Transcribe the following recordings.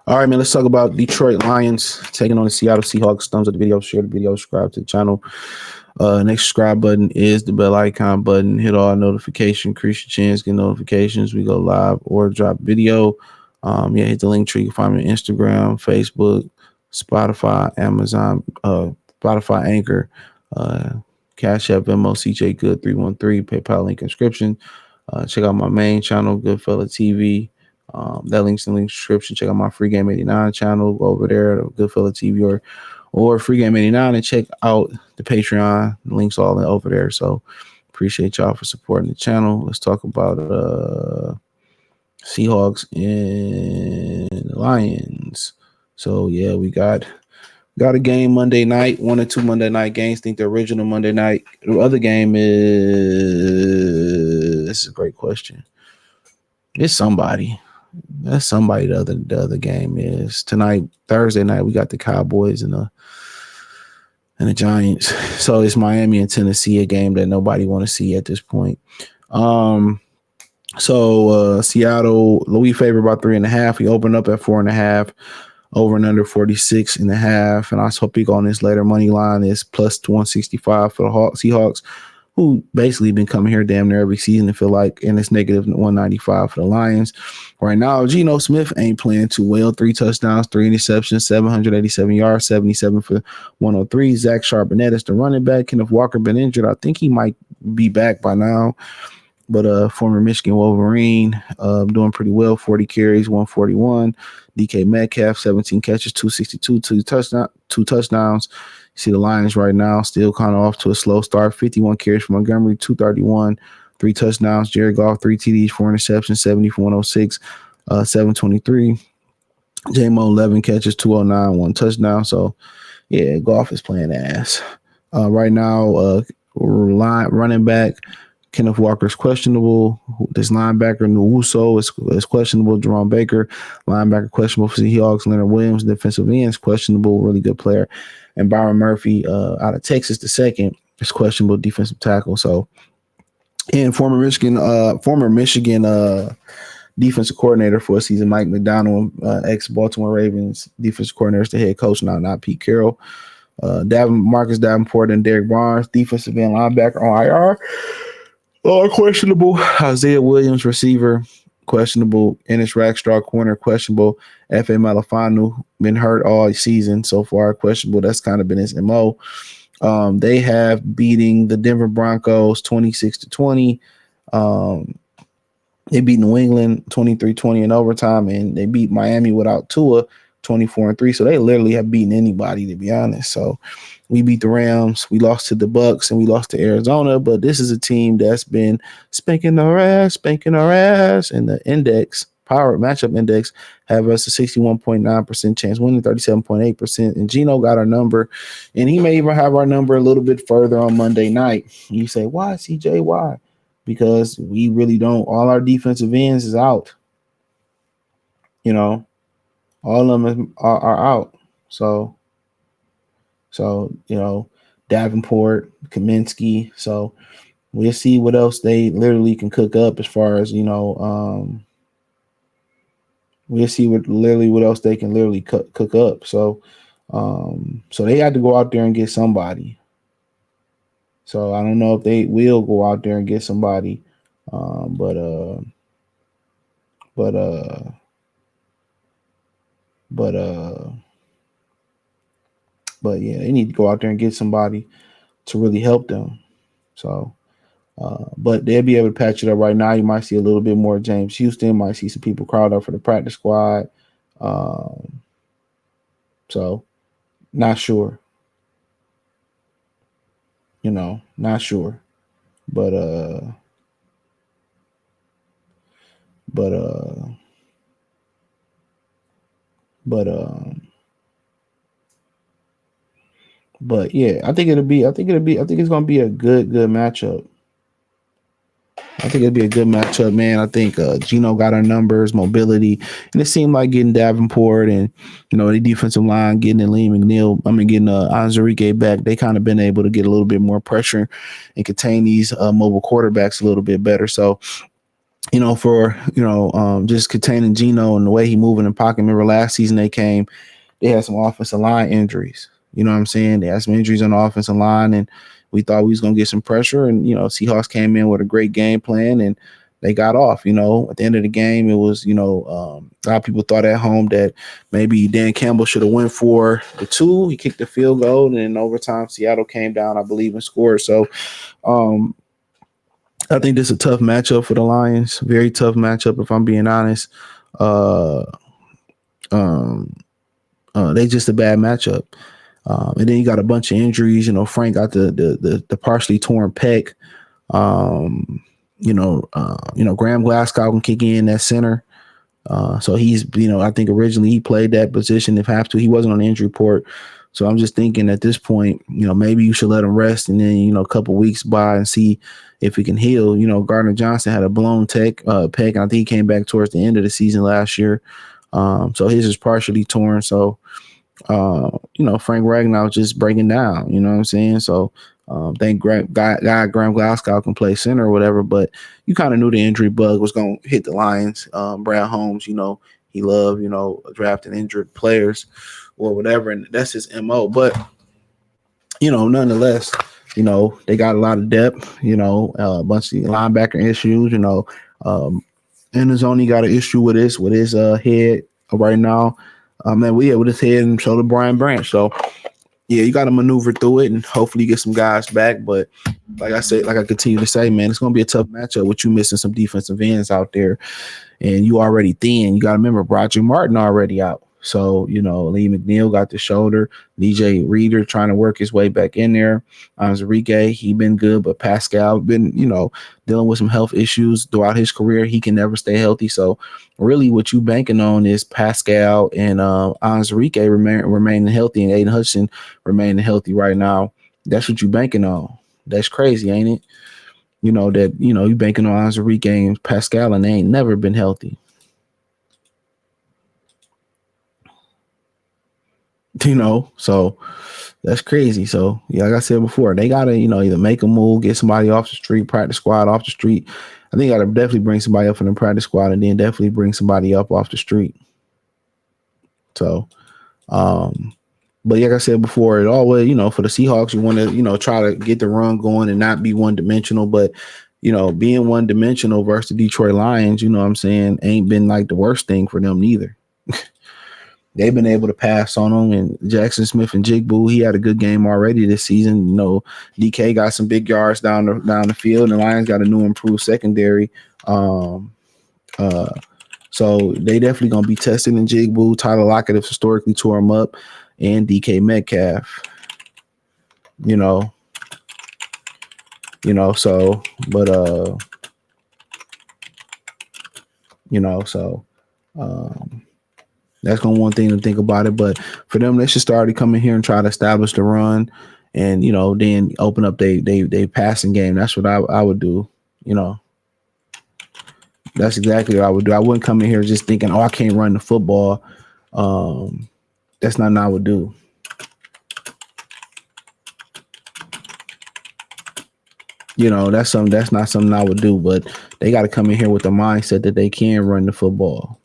All right, man. Let's talk about Detroit Lions taking on the Seattle Seahawks. Thumbs up the video, share the video, subscribe to the channel. Next subscribe button is the bell icon button. Hit all notification, increase your chance, get notifications. We go live or drop video. Hit the link tree. You can find me on Instagram, Facebook, Spotify, Amazon, Spotify, Anchor, Cash App, Venmo, CJ Good 313, PayPal link inscription. Check out my main channel, Goodfella TV. That link's in the link description. Check out my Free Game 89 channel over there, Goodfella TV, or Free Game 89, and check out the Patreon. The links all over there. So appreciate y'all for supporting the channel. Let's talk about Seahawks and Lions. So yeah, we got a game Monday night, 1 or 2 Monday night games. I think the original Monday night. The other game is, this is a great question. It's somebody. That's somebody. The other game is tonight, Thursday night. We got the Cowboys and the Giants. So it's Miami and Tennessee, a game that nobody want to see at this point. Seattle, Louis favored by 3.5. He opened up at 4.5. Over and under 46.5. And I was hoping on this later money line is plus 165 for the Seahawks, who basically been coming here damn near every season, I feel like, and it's negative 195 for the Lions. Right now, Geno Smith ain't playing too well. 3 touchdowns, 3 interceptions, 787 yards, 77 for 103. Zach Charbonnet is the running back. Kenneth Walker been injured. I think he might be back by now. But former Michigan Wolverine doing pretty well. 40 carries, 141. DK Metcalf, 17 catches, 262, 2 touchdowns. You see the Lions right now still kind of off to a slow start. 51 carries for Montgomery, 231, 3 touchdowns. Jared Goff, 3 TDs, 4 interceptions, 70 for 106, 723. J-Mo, 11 catches, 209, 1 touchdown. So, yeah, Goff is playing ass. Right now, running back, Kenneth Walker's questionable. This linebacker, Nwuso, is questionable. Jerome Baker, linebacker, questionable for the Seahawks. Leonard Williams, defensive end, is questionable. Really good player. And Byron Murphy out of Texas, the second, is questionable defensive tackle. So, and former Michigan defensive coordinator for a season, Mike McDonald, ex-Baltimore Ravens defensive coordinator, is the head coach now, not Pete Carroll. Marcus Davenport and Derek Barnes, defensive end linebacker on IR. Questionable. Isaiah Williams, receiver, questionable. Ennis Rackstraw, corner, questionable. F.A. Malafanu, been hurt all season so far, questionable. That's kind of been his MO. They have beating the Denver Broncos 26-20. They beat New England 23-20 in overtime, and they beat Miami without Tua 24-3. So they literally have beaten anybody, to be honest. So we beat the Rams, we lost to the Bucks, and we lost to Arizona. But this is a team that's been spanking our ass. And the index, power matchup index, have us a 61.9% chance winning, 37.8%. And Geno got our number, and he may even have our number a little bit further on Monday night. You say, why, CJ? Why? Because we really don't. All our defensive ends is out. All of them are out. So Davenport, Kaminsky. So we'll see what else they literally can cook up as far as, we'll see what else they can literally cook up. So they had to go out there and get somebody. So I don't know if they will go out there and get somebody. But yeah, they need to go out there and get somebody to really help them. So, but they'll be able to patch it up right now. You might see a little bit more James Houston, might see some people crowd up for the practice squad. So not sure, not sure, but yeah, I think it's gonna be a good matchup. I think it'll be a good matchup, man. I think Geno got our numbers, mobility, and it seemed like getting Davenport and the defensive line, getting Lee McNeil. Getting Anzarike back. They kind of been able to get a little bit more pressure and contain these mobile quarterbacks a little bit better. So for just containing Geno and the way he moving in the pocket. Remember last season they had some offensive line injuries. You know what I'm saying? They had some injuries on the offensive line, and we thought we was gonna get some pressure. And Seahawks came in with a great game plan, and they got off. At the end of the game, it was a lot of people thought at home that maybe Dan Campbell should have went for the two. He kicked the field goal, and in overtime, Seattle came down, I believe, and scored. So um, I think this is a tough matchup for the Lions. Very tough matchup, if I'm being honest. Uh, um, they just a bad matchup. And then you got a bunch of injuries. Frank got the partially torn pec. Graham Glasgow can kick in that center. So he's, I think originally he played that position if have to. He wasn't on the injury report. So I'm just thinking at this point, maybe you should let him rest and then, a couple weeks by and see if he can heal. Gardner Johnson had a blown pec, and I think he came back towards the end of the season last year. So his is partially torn. So Frank Ragnow was just breaking down, you know what I'm saying? So think Graham Glasgow can play center or whatever, but you kind of knew the injury bug was going to hit the Lions. Brad Holmes, he loved, drafting injured players or whatever, and that's his MO. But, nonetheless, they got a lot of depth, a bunch of linebacker issues, and his only got an issue with his head right now. With his head, and so did Brian Branch. So yeah, you got to maneuver through it and hopefully get some guys back. But like I said, like I continue to say, man, it's gonna be a tough matchup with you missing some defensive ends out there, and you already thin. You got to remember Roger Martin already out. So, Lee McNeil got the shoulder. DJ Reader trying to work his way back in there. Enrique, he been good, but Pascal been, dealing with some health issues throughout his career. He can never stay healthy. So really what you banking on is Pascal and Enrique remaining healthy and Aiden Hudson remaining healthy right now. That's what you banking on. That's crazy, ain't it? You banking on Enrique and Pascal and they ain't never been healthy. So that's crazy. So yeah, like I said before, they gotta, either make a move, get somebody off the street, practice squad off the street. I think you gotta definitely bring somebody up from the practice squad and then definitely bring somebody up off the street. So but like I said before, it always, for the Seahawks, you want to, try to get the run going and not be one dimensional. But, being one dimensional versus the Detroit Lions, you know what I'm saying, ain't been like the worst thing for them neither. They've been able to pass on them, and Jackson Smith and Jigbu, he had a good game already this season. DK got some big yards down the field, and the Lions got a new improved secondary. So they definitely gonna be testing in Jigbu. Tyler Lockett has historically tore him up, and DK Metcalf. So, but so that's gonna one thing to think about it. But for them, they should start to come in here and try to establish the run, and then open up they passing game. That's what I would do. That's exactly what I would do. I wouldn't come in here just thinking, oh, I can't run the football. That's not what I would do. That's not something I would do. But they got to come in here with the mindset that they can run the football.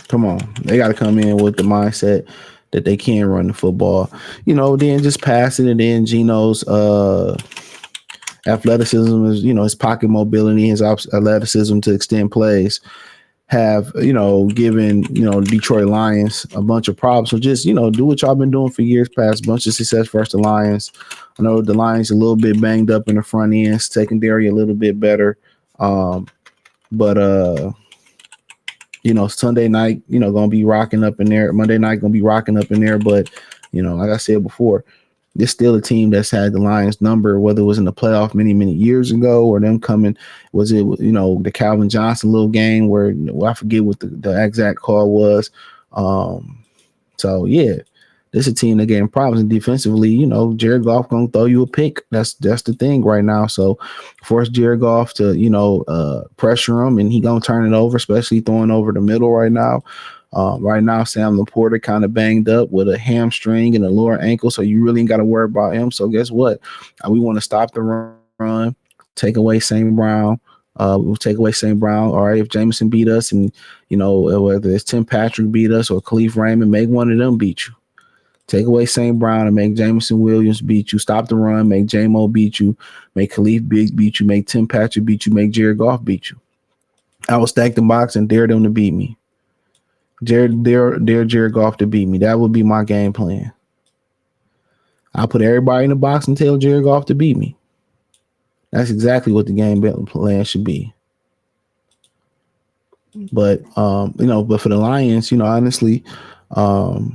Come on, they got to come in with the mindset that they can run the football. Then just pass it, and then Geno's athleticism is, his pocket mobility, his athleticism to extend plays have, given, Detroit Lions a bunch of problems. So just, do what y'all been doing for years past, a bunch of success versus the Lions. I know the Lions a little bit banged up in the front end, secondary a little bit better. But Sunday night, gonna be rocking up in there. Monday night gonna be rocking up in there. But, like I said before, it's still a team that's had the Lions number, whether it was in the playoff many, many years ago or them coming, was it, the Calvin Johnson little game where I forget what the exact call was. So yeah, this is a team that getting problems, and defensively, Jared Goff gonna throw you a pick. That's the thing right now. So force Jared Goff to, pressure him, and he gonna turn it over, especially throwing over the middle right now. Right now, Sam Laporta kind of banged up with a hamstring and a lower ankle, so you really ain't got to worry about him. So guess what? We want to stop the run, Take away St. Brown. We'll take away St. Brown. All right, if Jameson beat us, and whether it's Tim Patrick beat us or Khalif Raymond, make one of them beat you. Take away St. Brown and make Jameson Williams beat you. Stop the run. Make J-Mo beat you. Make Khalif beat you. Make Tim Patrick beat you. Make Jared Goff beat you. I will stack the box and dare them to beat me. Dare Jared Goff to beat me. That would be my game plan. I'll put everybody in the box and tell Jared Goff to beat me. That's exactly what the game plan should be. But but for the Lions, honestly, for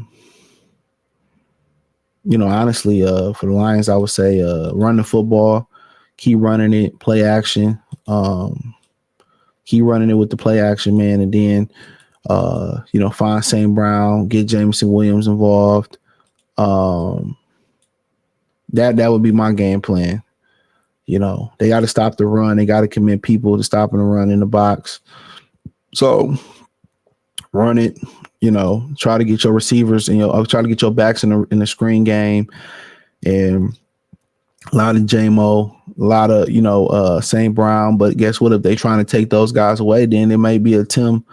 the Lions, I would say run the football, keep running it, play action, keep running it with the play action, man, and then find St. Brown, get Jameson Williams involved. That would be my game plan. They got to stop the run. They got to commit people to stopping the run in the box. So run it. Try to get your receivers and try to get your backs in the screen game, and a lot of J-Mo, a lot of St. Brown. But guess what? If they trying to take those guys away, then it may be a Tim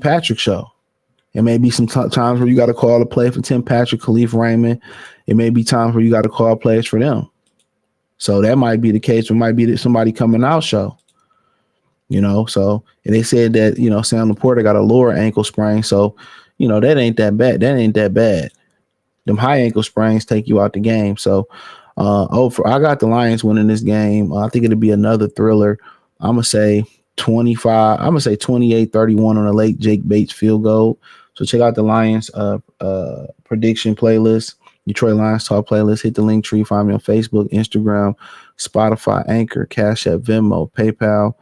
Patrick show. It may be some times where you got to call a play for Tim Patrick, Khalif Raymond. It may be times where you got to call plays for them. So that might be the case. It might be somebody coming out show. So and they said that Sam Laporta got a lower ankle sprain. So that ain't that bad. That ain't that bad. Them high ankle sprains take you out the game. So I got the Lions winning this game. I think it'll be another thriller. I'm gonna say 25. I'm gonna say 28-31 on a late Jake Bates field goal. So check out the Lions prediction playlist, Detroit Lions Talk playlist. Hit the link tree. Find me on Facebook, Instagram, Spotify, Anchor, Cash App, Venmo, PayPal.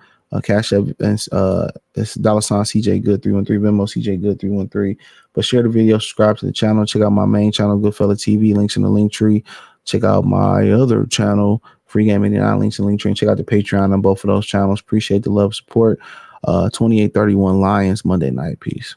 Cash App, it's $CJ Good 313, Venmo CJ Good 313. But share the video, subscribe to the channel. Check out my main channel, Goodfella TV. Links in the link tree. Check out my other channel, Free Game 89. Links in the link tree. And check out the Patreon on both of those channels. Appreciate the love, support. 28-31 Lions Monday night. Peace.